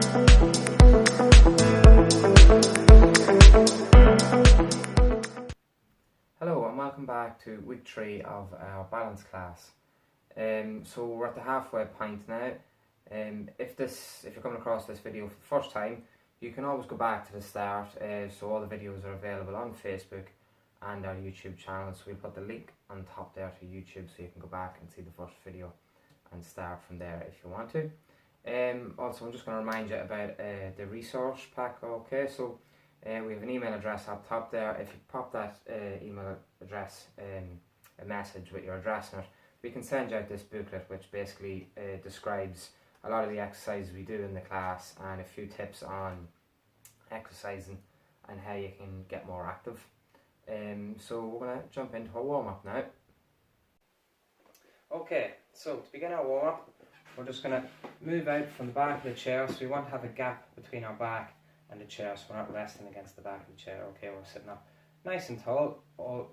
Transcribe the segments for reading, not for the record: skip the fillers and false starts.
Hello and welcome back to week 3 of our balance class. So we're at the halfway point now. If you're coming across this video for the first time, you can always go back to the start. So all the videos are available on Facebook and our YouTube channel. So we'll put the link on top there to YouTube, so you can go back and see the first video and start from there if you want to. Also, I'm just going to remind you about the resource pack. Okay, so we have an email address up top there. If you pop that email address a message with your address on it, we can send you out this booklet, which basically describes a lot of the exercises we do in the class and a few tips on exercising and how you can get more active. So we're going to jump into a warm-up now. Okay, so to begin our warm-up, we're just going to move out from the back of the chair. So we want to have a gap between our back and the chair, so we're not resting against the back of the chair. Okay, we're sitting up nice and tall. All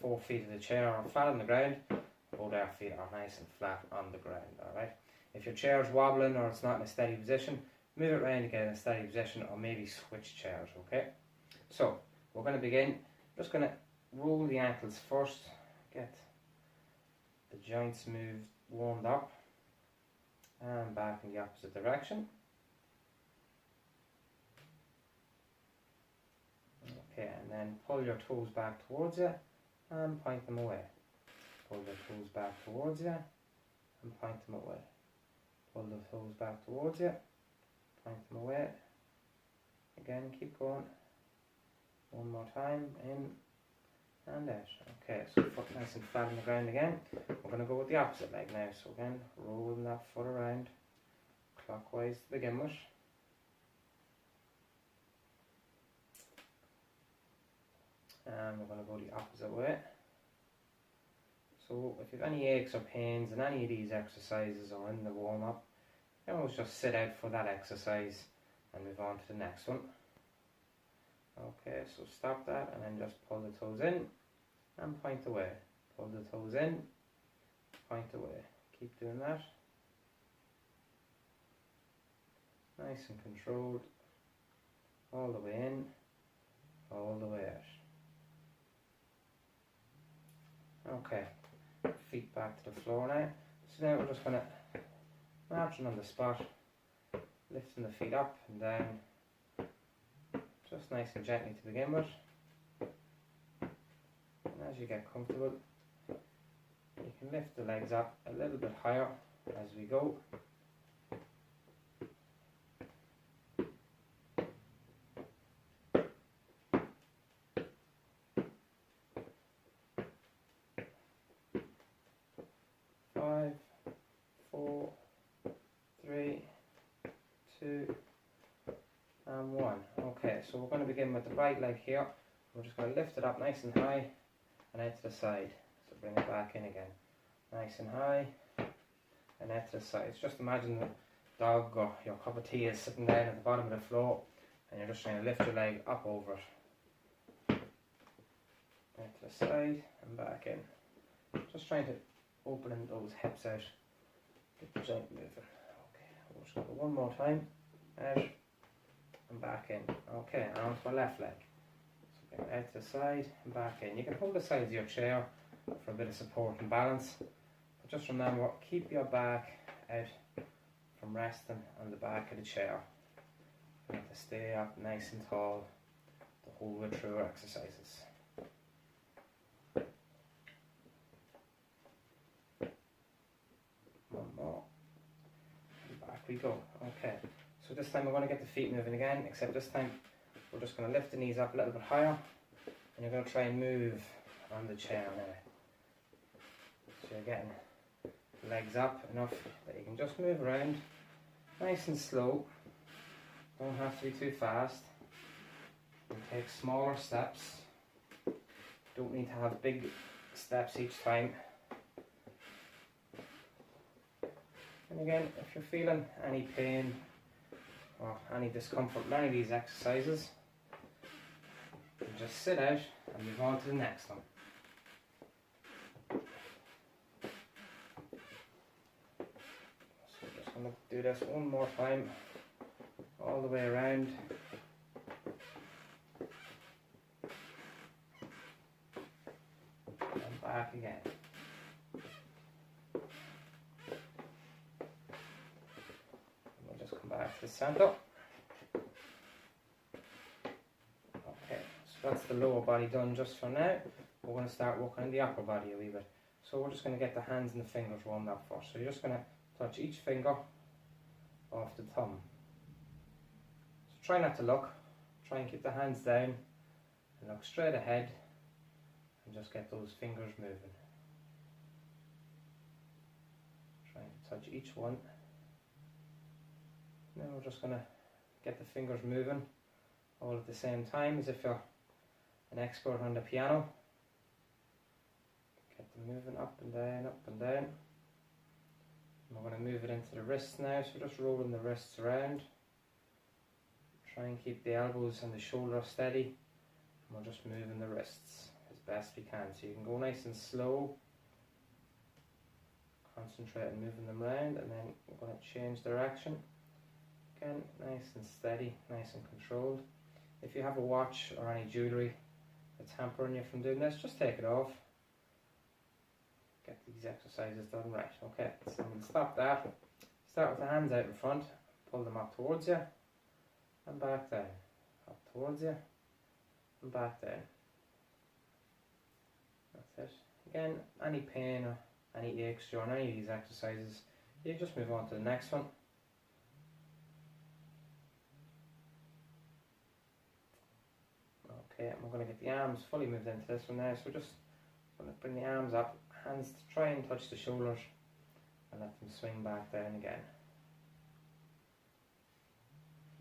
4 feet of the chair are flat on the ground. Both our feet are nice and flat on the ground. Alright, if your chair is wobbling or it's not in a steady position, move it around to get in a steady position, or maybe switch chairs. Okay, so we're going to begin. Just going to roll the ankles first, get the joints warmed up, and back in the opposite direction. Okay, and then pull your toes back towards you and point them away. Pull the toes back towards you and point them away. Pull the toes back towards you, point them away. Again, keep going. One more time, in and out. Okay, so foot nice and flat on the ground again. We're going to go with the opposite leg now. So again, rolling that foot around clockwise to begin with. And we're going to go the opposite way. So if you have any aches or pains in any of these exercises or in the warm-up, you can always just sit out for that exercise and move on to the next one. Okay, so stop that and then just pull the toes in and point away. Pull the toes in, point away. Keep doing that. Nice and controlled. All the way in, all the way out. Okay, feet back to the floor now. So now we're just going to marching on the spot, lifting the feet up and down, just nice and gently to begin with. And as you get comfortable, you can lift the legs up a little bit higher as we go. Five, 4, 3, 2, and 1. Okay, so we're going to begin with the right leg here. We're just going to lift it up nice and high and out to the side. So bring it back in again. Nice and high and out to the side. Just imagine the dog or your cup of tea is sitting down at the bottom of the floor and you're just trying to lift your leg up over it. Out to the side and back in. Just trying to open those hips out. Get the joint moving. Okay, we'll just go one more time. Out and back in. Okay, and onto my left leg. So bring it out to the side and back in. You can hold the sides of your chair for a bit of support and balance. But just remember, keep your back out from resting on the back of the chair. You have to stay up nice and tall the whole way through our exercises. One more. And back we go. Okay. So this time we're going to get the feet moving again, except this time we're just going to lift the knees up a little bit higher and you're going to try and move on the chair now. So you're getting the legs up enough that you can just move around nice and slow. Don't have to be too fast. You take smaller steps. Don't need to have big steps each time. And again, if you're feeling any pain or any discomfort with any of these exercises, you just sit out and move on to the next one. So we're just going to do this one more time. all the way around. And back again. And we'll just come back to the centre. Okay, so that's the lower body done just for now. We're going to start working on the upper body a wee bit. So we're just going to get the hands and the fingers warmed up first. So you're just going to touch each finger off the thumb. So try not to look. Try and keep the hands down and look straight ahead and just get those fingers moving. Try and touch each one. Now we're just going to get the fingers moving all at the same time as if you're an expert on the piano. Get them moving up and down, up and down. And we're going to move it into the wrists now, so just rolling the wrists around. Try and keep the elbows and the shoulder steady. And we're just moving the wrists as best we can. So you can go nice and slow. Concentrate on moving them around, and then we're going to change direction. Again, nice and steady, nice and controlled. If you have a watch or any jewellery that's hampering you from doing this, just take it off. Get these exercises done right. Okay, so we'll stop that. Start with the hands out in front, pull them up towards you, and back down. Up towards you, and back down. That's it. Again, any pain or any aches during any of these exercises, you just move on to the next one. Okay, and we're going to get the arms fully moved into this one now, so just going to bring the arms up, hands to try and touch the shoulders and let them swing back down again.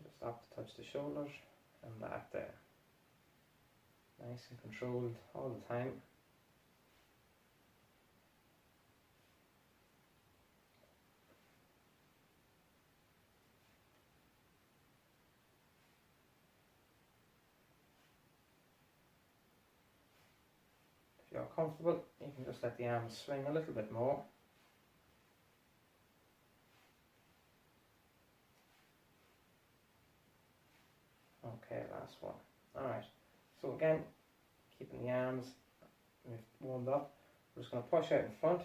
Just up to touch the shoulders and back down. Nice and controlled all the time. If you're comfortable, you can just let the arms swing a little bit more. Okay, last one. Alright, so again, keeping the arms warmed up, we're just going to push out in front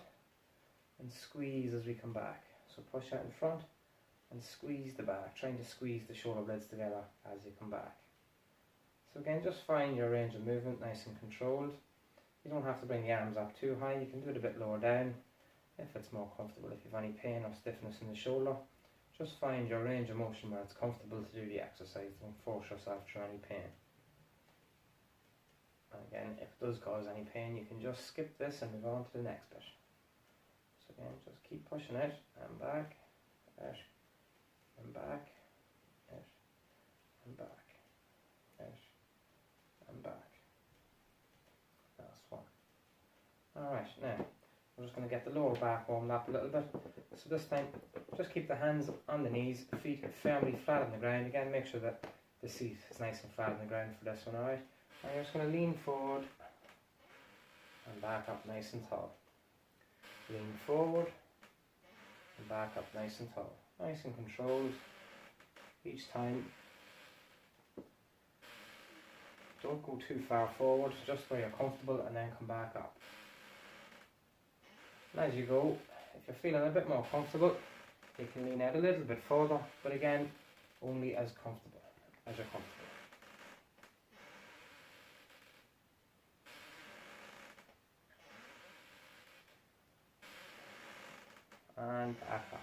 and squeeze as we come back. So push out in front and squeeze the back, trying to squeeze the shoulder blades together as you come back. So again, just find your range of movement nice and controlled. You don't have to bring the arms up too high, you can do it a bit lower down if it's more comfortable. If you have any pain or stiffness in the shoulder, just find your range of motion where it's comfortable to do the exercise. Don't force yourself through any pain. And again, if it does cause any pain, you can just skip this and move on to the next bit. So again, just keep pushing out and back, out and back, out and back, out and back. Last one. Alright, now we're just going to get the lower back warmed up a little bit. So this time, just keep the hands on the knees, feet firmly flat on the ground. Again, make sure that the seat is nice and flat on the ground for this one, alright? And you're just going to lean forward and back up nice and tall. Lean forward and back up nice and tall. Nice and controlled each time. Don't go too far forward, just where you're comfortable, and then come back up. And as you go, if you're feeling a bit more comfortable, you can lean out a little bit further, but again, only as comfortable as you're comfortable. And back up.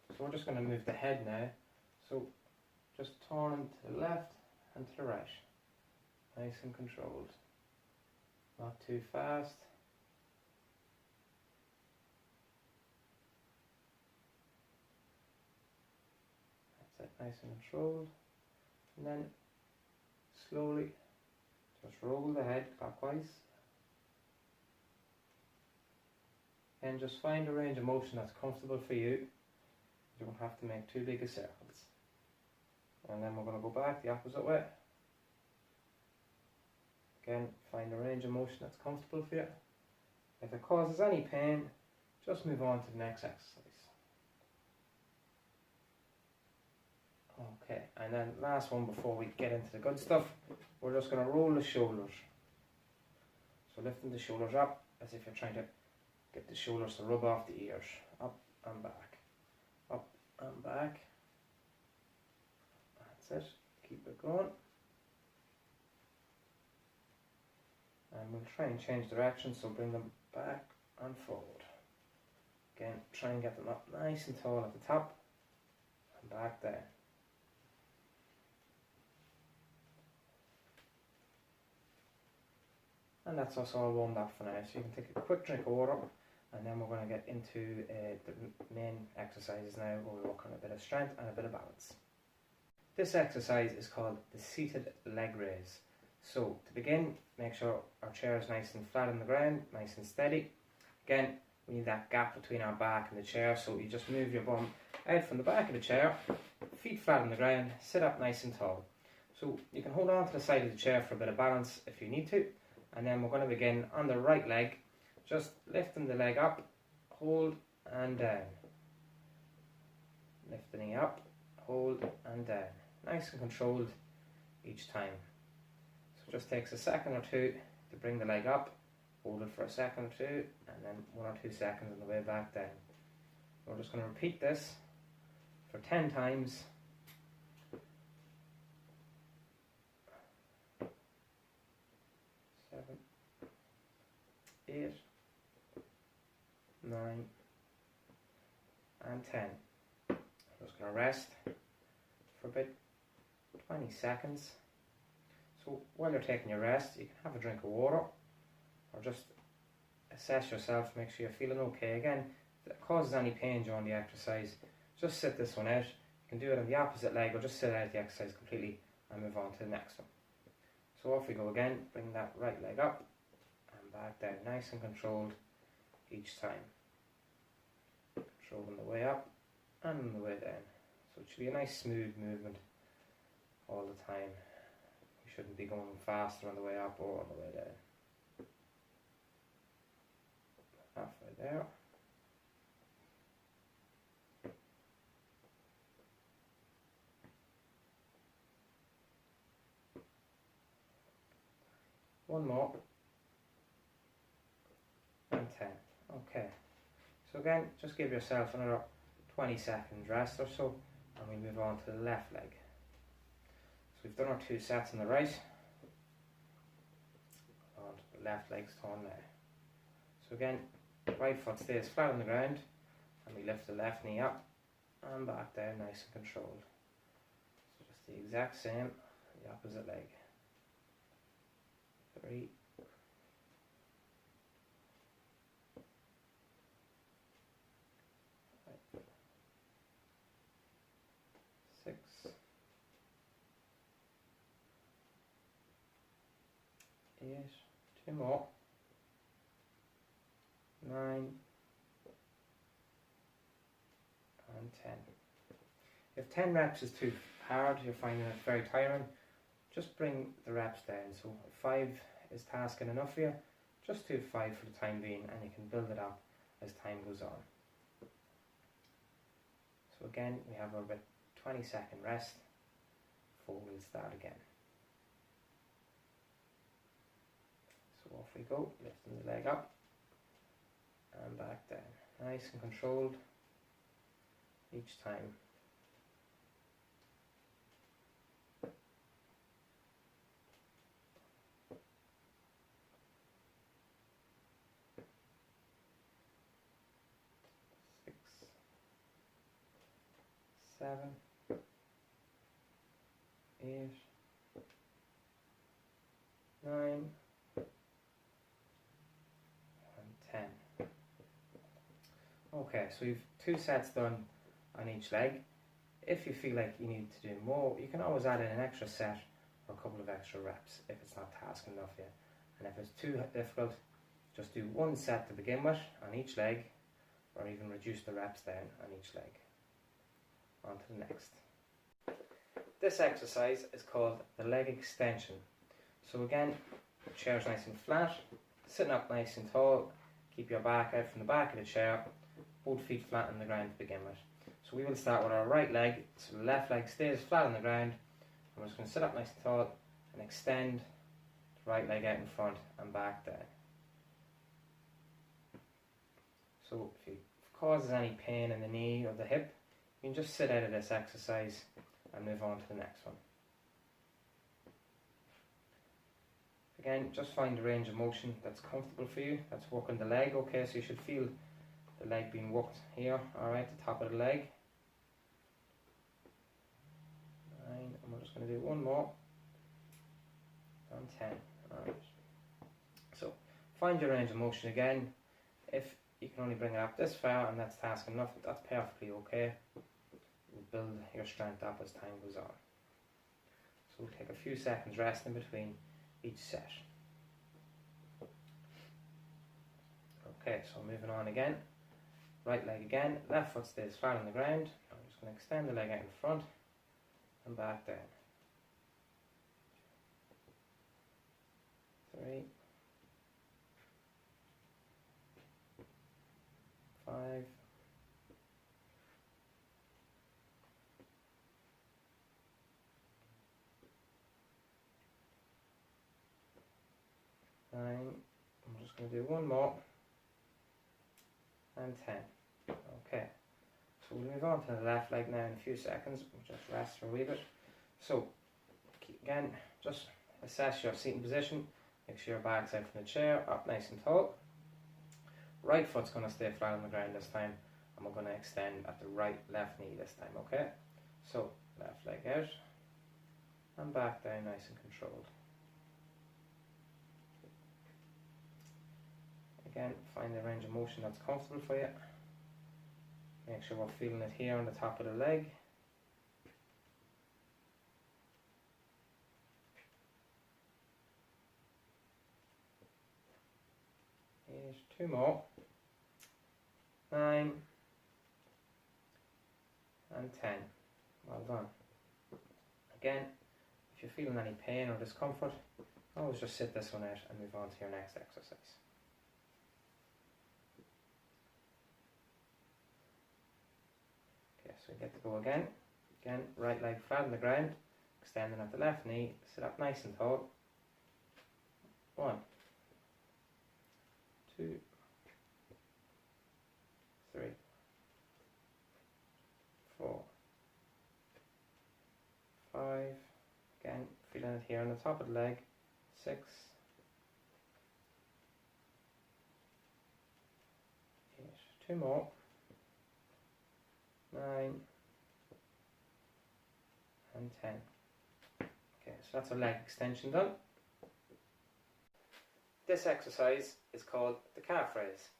So we're just going to move the head now, so just turn to the left and to the right. Nice and controlled. Not too fast. That's it, nice and controlled. And then slowly just roll the head clockwise. And just find a range of motion that's comfortable for you. You don't have to make too big a circles. And then we're going to go back the opposite way. Again, find a range of motion that's comfortable for you. If it causes any pain, just move on to the next exercise. Okay. Okay, and then last one before we get into the good stuff, we're just going to roll the shoulders. So lifting the shoulders up as if you're trying to get the shoulders to rub off the ears. Up and back. Up and back. That's it. Keep it going. And we'll try and change direction, so bring them back and forward. Again, try and get them up nice and tall at the top and back there. And that's us all warmed up for now. So you can take a quick drink of water, and then we're going to get into the main exercises now, where we work on a bit of strength and a bit of balance. This exercise is called the seated leg raise. So to begin, make sure our chair is nice and flat on the ground, nice and steady. Again, we need that gap between our back and the chair, so you just move your bum out from the back of the chair, feet flat on the ground, sit up nice and tall. So you can hold on to the side of the chair for a bit of balance if you need to. And then we're going to begin on the right leg, just lifting the leg up, hold and down. Lift the knee up, hold and down. Nice and controlled each time. So it just takes a second or two to bring the leg up, hold it for a second or two, and then 1 or 2 seconds on the way back down. We're just going to repeat this for 10 times. 7, 8, 9, and 10. I'm just going to rest for about 20 seconds. So while you're taking your rest, you can have a drink of water, or just assess yourself, make sure you're feeling okay. Again, if it causes any pain during the exercise, just sit this one out. You can do it on the opposite leg, or just sit out the exercise completely and move on to the next one. So off we go again. Bring that right leg up and back down, nice and controlled each time. Controlling the way up and on the way down. So it should be a nice smooth movement all the time. We shouldn't be going faster on the way up or on the way down. Halfway there. One more. And 10. Okay. So again, just give yourself another 20 seconds rest or so, and we move on to the left leg. So we've done our 2 sets on the right. On to the left leg's turn now. So again, right foot stays flat on the ground, and we lift the left knee up and back down, nice and controlled. So just the exact same, the opposite leg. 3, 5, 6, 8, 2 more, 9, and 10. If 10 reps is too hard, you're finding it very tiring, just bring the reps down. So 5 is tasking enough for you, just do 5 for the time being, and you can build it up as time goes on. So again, we have about 20-second rest before we'll start again. So off we go, lifting the leg up and back down, nice and controlled each time. 7, 8, 9, and 10. Okay, so we've 2 sets done on each leg. If you feel like you need to do more, you can always add in an extra set or a couple of extra reps if it's not tasking enough yet. And if it's too difficult, just do 1 set to begin with on each leg, or even reduce the reps down on each leg. On to the next. This exercise is called the leg extension. So again, chair's nice and flat, sitting up nice and tall, keep your back out from the back of the chair, both feet flat on the ground to begin with. So we will start with our right leg, so the left leg stays flat on the ground. I'm just going to sit up nice and tall and extend the right leg out in front and back down. So if it causes any pain in the knee or the hip, you can just sit out of this exercise and move on to the next one. Again, just find the range of motion that's comfortable for you, that's working the leg. Okay, so you should feel the leg being worked here, alright, the top of the leg. 9, and we're just going to do one more, and 10, alright. So, find your range of motion again. If you can only bring it up this far and that's task enough, that's perfectly okay. We'll build your strength up as time goes on. So we'll take a few seconds rest in between each set. Okay, so moving on again. Right leg again, left foot stays flat on the ground. I'm just going to extend the leg out in front and back down. 3, 5, 9, I'm just going to do one more, and 10. Okay, so we'll move on to the left leg now in a few seconds. We'll just rest for a wee bit. So, again, just assess your seating position. Make sure your back's out from the chair, up nice and tall. Right foot's going to stay flat on the ground this time, and we're going to extend at the left knee this time, okay? So, left leg out, and back down nice and controlled. Again, find the range of motion that's comfortable for you. Make sure we're feeling it here on the top of the leg. 8, 2 more, 9, and 10. Well done. Again, if you're feeling any pain or discomfort, always just sit this one out and move on to your next exercise. So we get to go again. Again, right leg flat on the ground, extending at the left knee, sit up nice and tall. 1, 2, 3, 4, 5. Again, feeling it here on the top of the leg. 6, 8, 2 more. 9, and 10. Okay, so that's our leg extension done. This exercise is called the calf raise.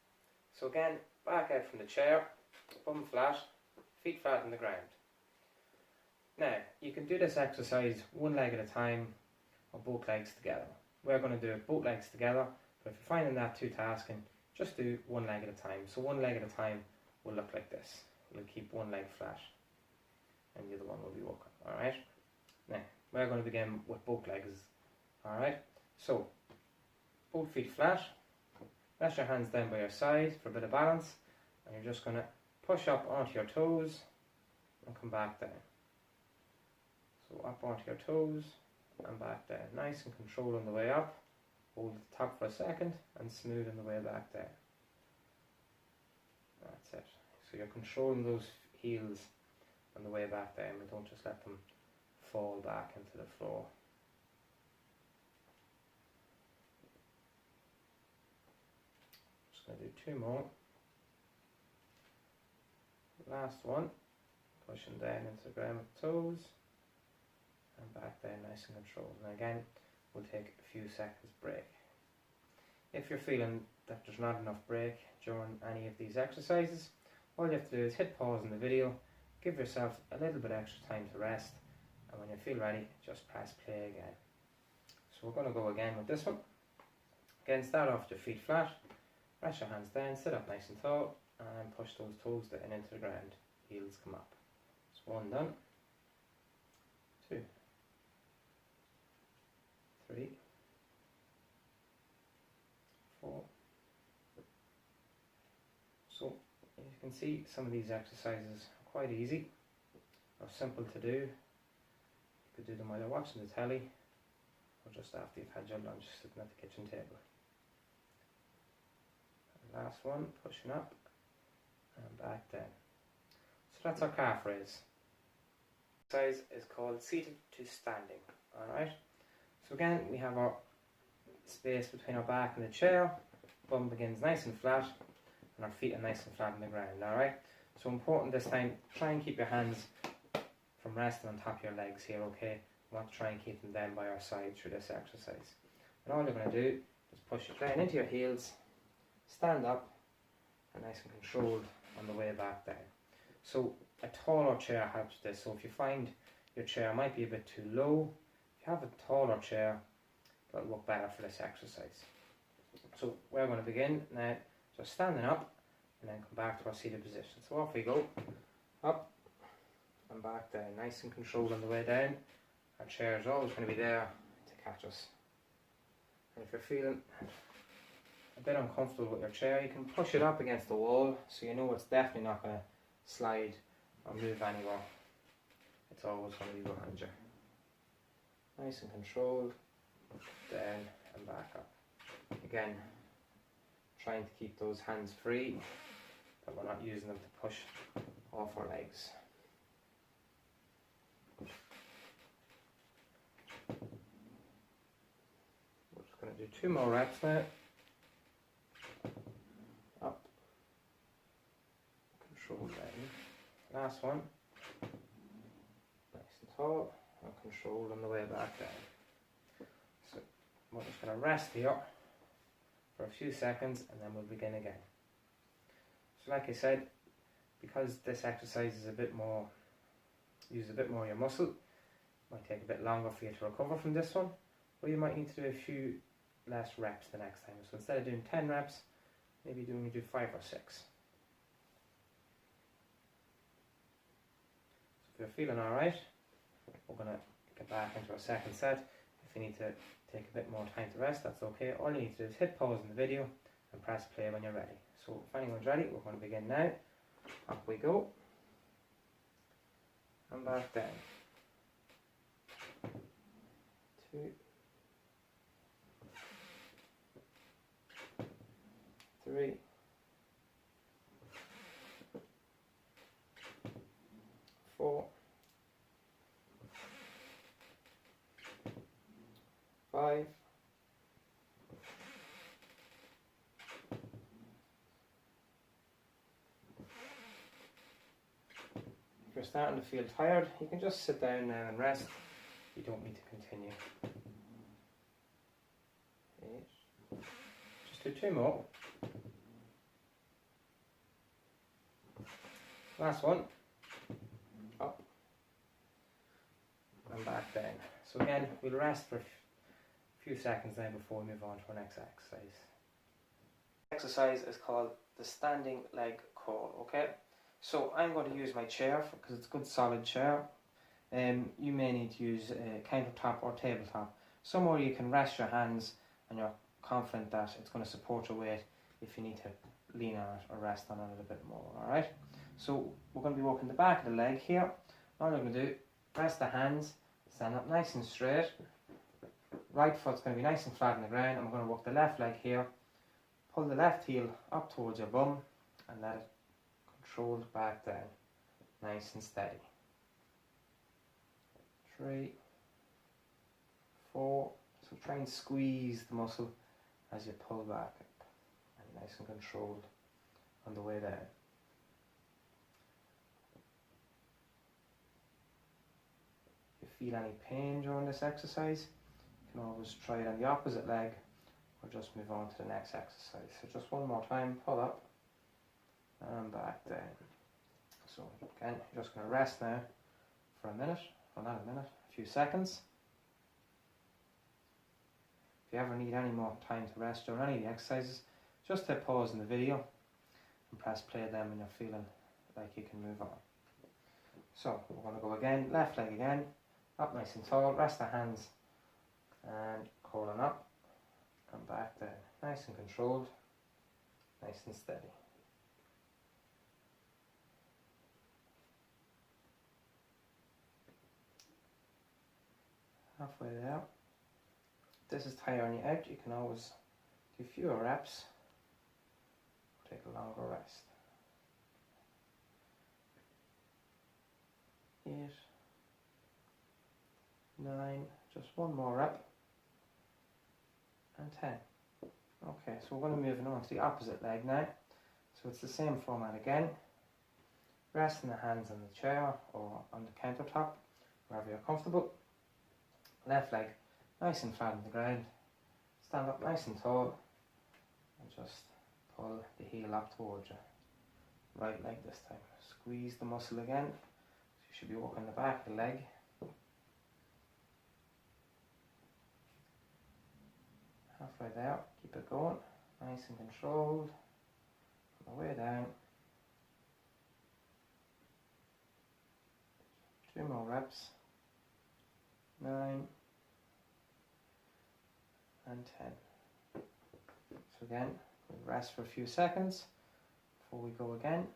So again, back out from the chair, bum flat, feet flat on the ground. Now, you can do this exercise one leg at a time or both legs together. We're going to do it both legs together, but if you're finding that too tasking, just do one leg at a time. So one leg at a time will look like this. We'll keep one leg flat and the other one will be walking. Alright? Now, we're going to begin with both legs. Alright? So, both feet flat. Rest your hands down by your side for a bit of balance. And you're just going to push up onto your toes and come back down. So, up onto your toes and back down. Nice and controlled on the way up. Hold at the top for a second and smooth on the way back down. That's it. So you're controlling those heels on the way back down, and don't just let them fall back into the floor. Just going to do 2 more. Last one. Pushing down into the ground with the toes and back down nice and controlled. And again, we'll take a few seconds break. If you're feeling that there's not enough break during any of these exercises, all you have to do is hit pause in the video, give yourself a little bit extra time to rest, and when you feel ready, just press play again. So we're going to go again with this one. Again, start off with your feet flat, rest your hands down, sit up nice and tall, and push those toes down into the ground. Heels come up. So 1 done, 2, 3, 4. So you can see some of these exercises are quite easy or simple to do. You could do them while you're watching the telly or just after you've had your lunch sitting at the kitchen table. And last one, pushing up and back down. So that's our calf raise. Exercise is called seated to standing. Alright, so again we have our space between our back and the chair, bum begins nice and flat and our feet are nice and flat on the ground. Alright, so important this time, try and keep your hands from resting on top of your legs here, okay? We want to try and keep them down by our side through this exercise. And all you're going to do is push it down into your heels, stand up and nice and controlled on the way back down. So a taller chair helps this, so if you find your chair might be a bit too low, if you have a taller chair, it'll work better for this exercise. So we're going to begin now, just standing up and then come back to our seated position. So off we go, up and back down, nice and controlled on the way down. Our chair is always going to be there to catch us. And if you're feeling a bit uncomfortable with your chair, you can push it up against the wall so you know it's definitely not going to slide or move anywhere. It's always going to be behind you. Nice and controlled, down and back up. Again, trying to keep those hands free, but we're not using them to push off our legs. We're just going to do 2 more reps now. Up, control down. Last one. Nice and tall and controlled on the way back down. So we're just going to rest here for a few seconds and then we'll begin again. So like I said, because this exercise is uses a bit more of your muscle, it might take a bit longer for you to recover from this one, or you might need to do a few less reps the next time. So instead of doing 10 reps, maybe you do 5 or 6. So if you're feeling alright, we're going to get back into our second set. If you need to take a bit more time to rest, that's okay. All you need to do is hit pause in the video and press play when you're ready. So if anyone's ready, we're going to begin now. Up we go. And back down. 2, 3, 4, 5, 6. If you're starting to feel tired, you can just sit down now and rest. You don't need to continue. 8. Just do 2 more. Last one. Up and back down. So again, we'll rest for a few seconds now before we move on to our next exercise. Exercise is called the standing leg curl, okay? So I'm going to use my chair because it's a good solid chair. You may need to use a countertop or tabletop, somewhere you can rest your hands and you're confident that it's going to support your weight if you need to lean on it or rest on it a little bit more, alright? So we're going to be working the back of the leg here. All I'm going to do, rest the hands, stand up nice and straight. Right foot's going to be nice and flat on the ground, and we're going to work the left leg here. Pull the left heel up towards your bum and let it control back down, nice and steady. 3, 4, so try and squeeze the muscle as you pull back up, and nice and controlled on the way down. If you feel any pain during this exercise, you can always try it on the opposite leg or just move on to the next exercise. So just one more time, pull up and back down. So again, you're just going to rest now for a minute, or not a minute, a few seconds. If you ever need any more time to rest during any of the exercises, just hit pause in the video and press play then when you're feeling like you can move on. So we're going to go again, left leg again, up nice and tall, rest the hands and curling up and back down, nice and controlled, nice and steady. halfway there. If this is tired on the edge, you can always do fewer reps, take a longer rest. 8, 9, just one more rep, and 10. Okay, so we're going to move on to the opposite leg now. So it's the same format again. Resting the hands on the chair or on the countertop, wherever you're comfortable. Left leg nice and flat on the ground. Stand up nice and tall and just pull the heel up towards you. Right leg this time. Squeeze the muscle again. So you should be working the back of the leg. Halfway there, keep it going. Nice and controlled. On the way down. 2 more reps. 9 and 10. So again, we'll rest for a few seconds before we go again.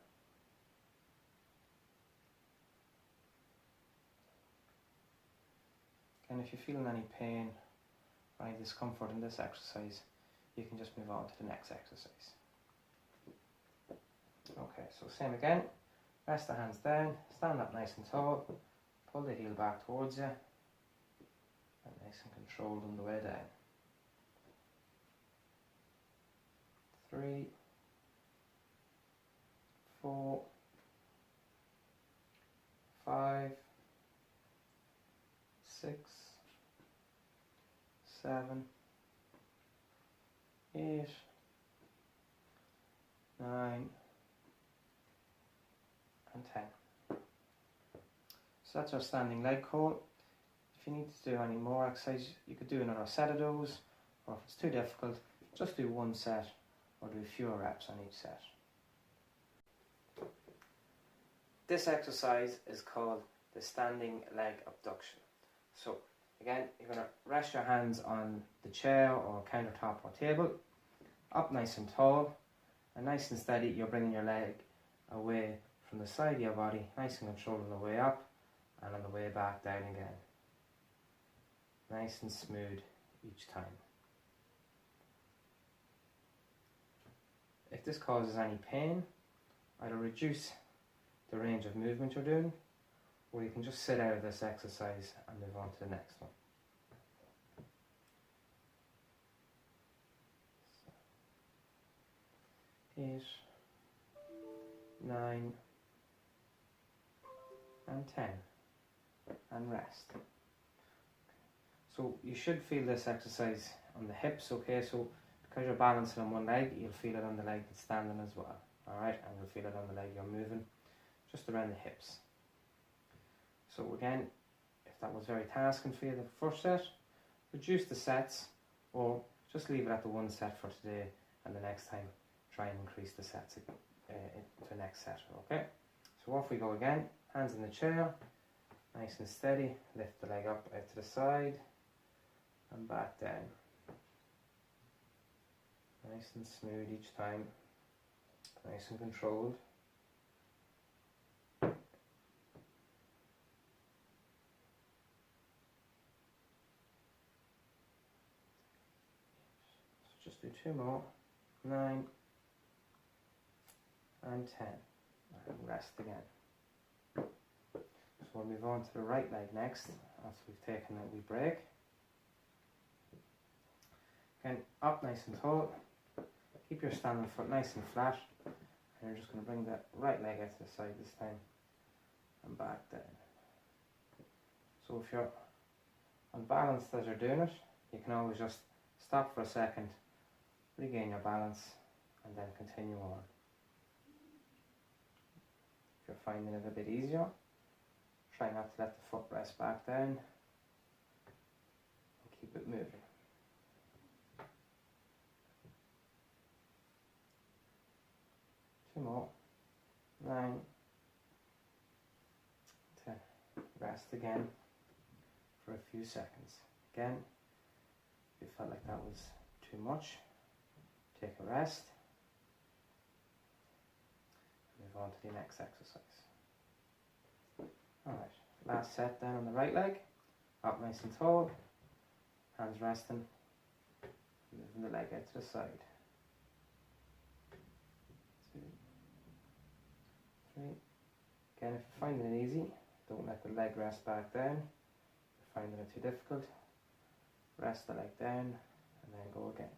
And if you're feeling any pain or any discomfort in this exercise, you can just move on to the next exercise. Okay, so same again. Rest the hands down, stand up nice and tall, pull the heel back towards you, and nice and controlled on the way down. 3, 4, 5, 6, 7, 8, 9, and 10. So that's our standing leg curl. If you need to do any more exercise, you could do another set of those, or if it's too difficult, just do one set or do fewer reps on each set. This exercise is called the standing leg abduction. So again, you're going to rest your hands on the chair or countertop or table, up nice and tall, and nice and steady. You're bringing your leg away from the side of your body, nice and controlled on the way up and on the way back down again. Nice and smooth each time. If this causes any pain, either reduce the range of movement you're doing, or you can just sit out of this exercise and move on to the next one. 8, 9, and 10, and rest. So you should feel this exercise on the hips, okay? So because you're balancing on one leg, you'll feel it on the leg that's standing as well, alright? And you'll feel it on the leg you're moving, just around the hips. So again, if that was very tasking for you the first set, reduce the sets, or just leave it at the one set for today, and the next time try and increase the sets to the next set, okay? So off we go again, hands in the chair, nice and steady, lift the leg up out to the side, and back down. Nice and smooth each time, nice and controlled. So just do 2 more, 9 and 10, and rest again. So we'll move on to the right leg next, after we've taken a wee break. Again, up nice and tall, keep your standing foot nice and flat, and you're just going to bring that right leg out to the side this time, and back down. So if you're unbalanced as you're doing it, you can always just stop for a second, regain your balance, and then continue on. If you're finding it a bit easier, try not to let the foot rest back down, and keep it moving. 2 more, 9, 10, rest again for a few seconds. Again, if you felt like that was too much, take a rest, and move on to the next exercise. Alright, last set down on the right leg, Up nice and tall, hands resting, moving the leg out to the side. 2, 3. Again, if you're finding it easy, don't let the leg rest back down. If you're finding it too difficult, rest the leg down and then go again.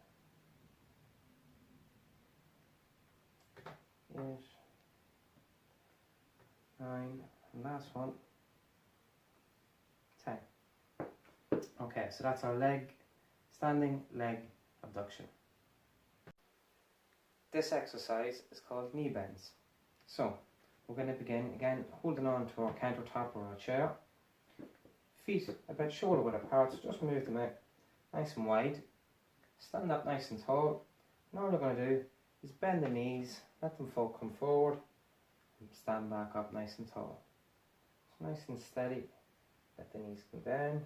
8, 9, and last one, 10. Okay, so that's our standing leg abduction. This exercise is called knee bends. So, we're going to begin again holding on to our countertop or our chair. Feet about shoulder width apart, so just move them out nice and wide. Stand up nice and tall. And all we're going to do is bend the knees, let them come forward, and stand back up nice and tall. So nice and steady, let the knees come down,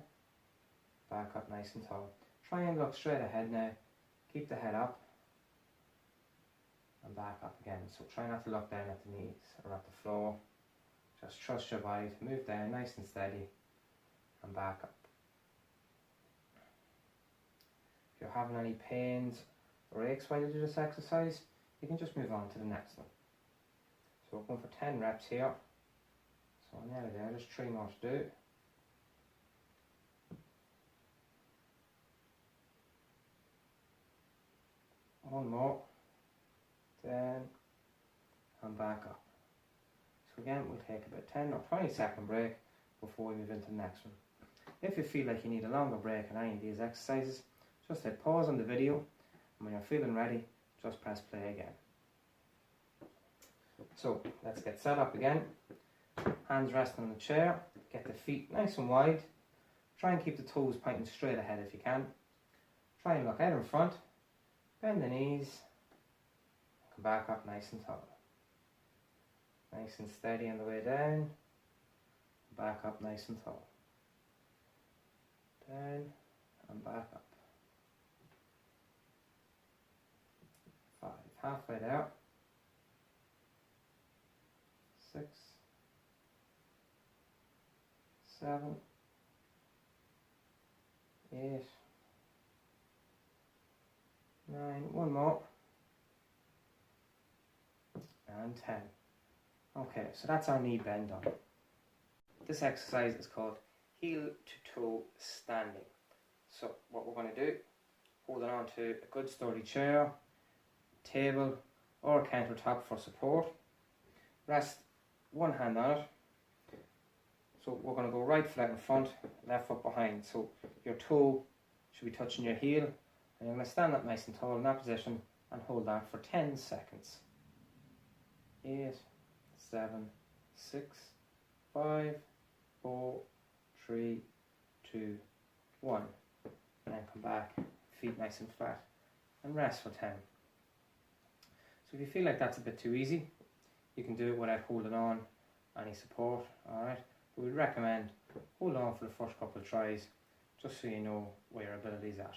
back up nice and tall. Try and look straight ahead now, keep the head up, and back up again. So try not to look down at the knees or at the floor. Just trust your body to move down nice and steady and back up. If you're having any pains or aches while you do this exercise, you can just move on to the next one. So we're going for 10 reps here. So nearly there, there's 3 more to do. One more. Down and back up. So again, we'll take about 10 or 20 second break before we move into the next one. If you feel like you need a longer break in any of these exercises, just hit pause on the video, and when you're feeling ready, just press play again. So let's get set up again. Hands resting on the chair, get the feet nice and wide. Try and keep the toes pointing straight ahead if you can. Try and look out in front, bend the knees, come back up nice and tall. Nice and steady on the way down, back up nice and tall. Down and back up. 5, halfway there. 6, 7, 8, 9, one more, and 10. Okay, so that's our knee bend done. This exercise is called heel to toe standing. So what we're going to do, holding on to a good sturdy chair, table or a countertop for support. Rest one hand on it. So we're going to go right foot out in front, left foot behind. So your toe should be touching your heel, and you're going to stand up nice and tall in that position and hold that for 10 seconds. 8, 7, 6, 5, 4, 3, 2, 1. And then come back, feet nice and flat, and rest for 10. So if you feel like that's a bit too easy, you can do it without holding on any support, alright? But we'd recommend hold on for the first couple of tries, just so you know where your ability is at.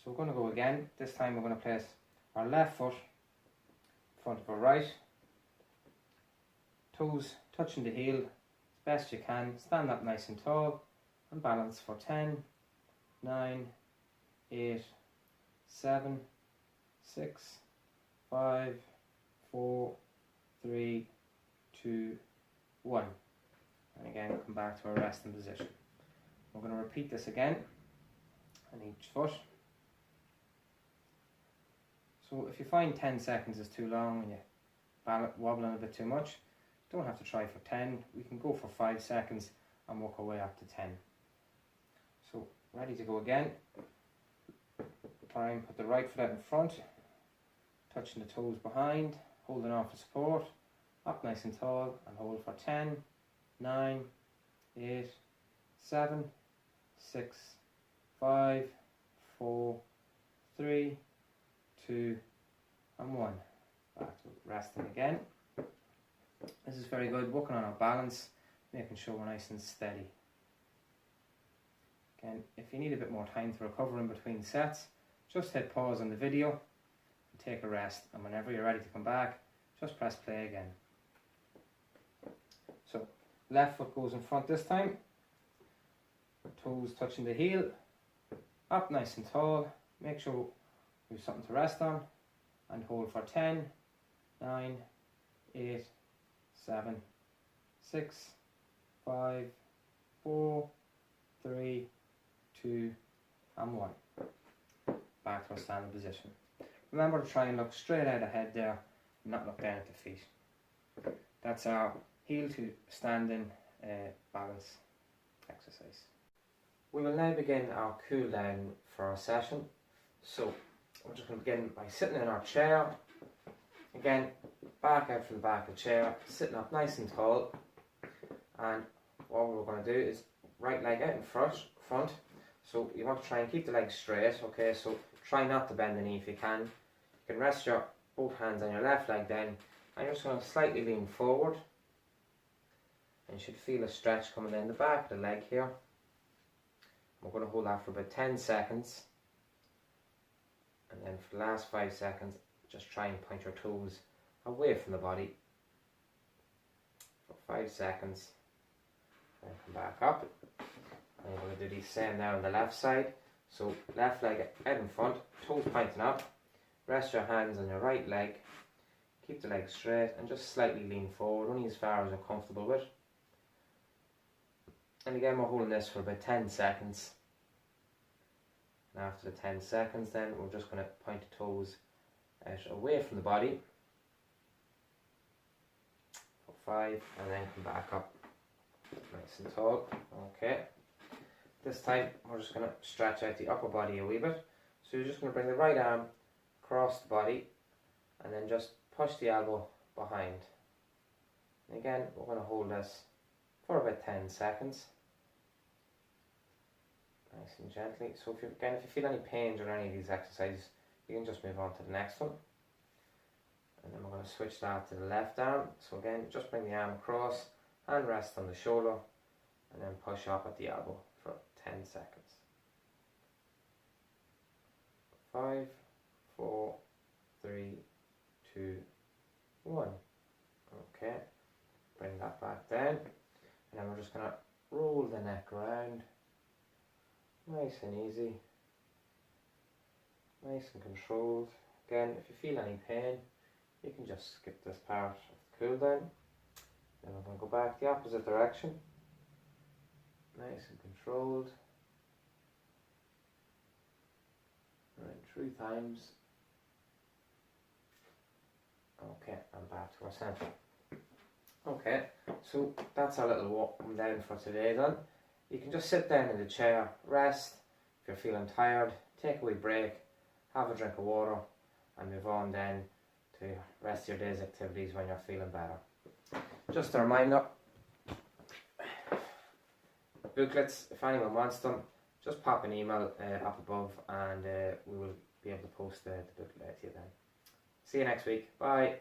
So we're going to go again. This time we're going to place our left foot in front of our right, toes touching the heel as best you can, stand up nice and tall and balance for 10, 9, 8, 7, 6, 5, 4, 3, 2, 1. And again, come back to our resting position. We're going to repeat this again on each foot. So if you find 10 seconds is too long and you're wobbling a bit too much, don't have to try for 10. We can go for 5 seconds and work our way up to 10. So ready to go again. Try and put the right foot out in front, touching the toes behind, holding on for support, up nice and tall, and hold for 10, 9, 8, 7, 6, 5, 4, 3, 2, and 1. Back to resting again. This is very good, working on our balance, making sure we're nice and steady. Again, if you need a bit more time to recover in between sets, just hit pause on the video and take a rest, and whenever you're ready to come back, just press play again. So left foot goes in front this time, toes touching the heel, up nice and tall. Make sure we have something to rest on, and hold for 10, 9, 8, 7, 6, 5, 4, 3, 2, and 1. Back to our standing position. Remember to try and look straight out ahead there, not look down at the feet. That's our heel to standing balance exercise. We will now begin our cool down for our session. So we're just going to begin by sitting in our chair. Again, back out from the back of the chair, sitting up nice and tall. And what we're going to do is right leg out in front. So you want to try and keep the legs straight, okay? So try not to bend the knee if you can. You can rest your both hands on your left leg then, and you're just going to slightly lean forward. And you should feel a stretch coming down the back of the leg here. We're going to hold that for about 10 seconds. And then for the last 5 seconds, just try and point your toes away from the body for 5 seconds. Then come back up. And we're going to do the same now on the left side. So left leg out in front, toes pointing up. Rest your hands on your right leg. Keep the leg straight and just slightly lean forward, only as far as you're comfortable with. And again, we're holding this for about 10 seconds. And after the 10 seconds then, we're just going to point the toes out away from the body for 5, and then come back up nice and tall. Okay. This time we're just going to stretch out the upper body a wee bit. So you're just going to bring the right arm across the body and then just push the elbow behind. And again, we're going to hold this for about 10 seconds. Nice and gently. So if you feel any pains or any of these exercises, you can just move on to the next one. And then we're going to switch that to the left arm. So again, just bring the arm across, hand rest on the shoulder, and then push up at the elbow for 10 seconds. 5, 4, 3, 2, 1. Okay, bring that back down, and then we're just going to roll the neck around, nice and easy, nice and controlled. Again, if you feel any pain, you can just skip this part of the cool down. Then we're going to go back the opposite direction, nice and controlled. Right, 3 times. Okay, and back to our centre. Okay, so that's our little walk down for today then. You can just sit down in the chair, rest. If you're feeling tired, take a wee break, have a drink of water, and move on then to the rest of your day's activities when you're feeling better. Just a reminder, booklets, if anyone wants them, just pop an email up above, and we will be able to post the booklet to you then. See you next week. Bye.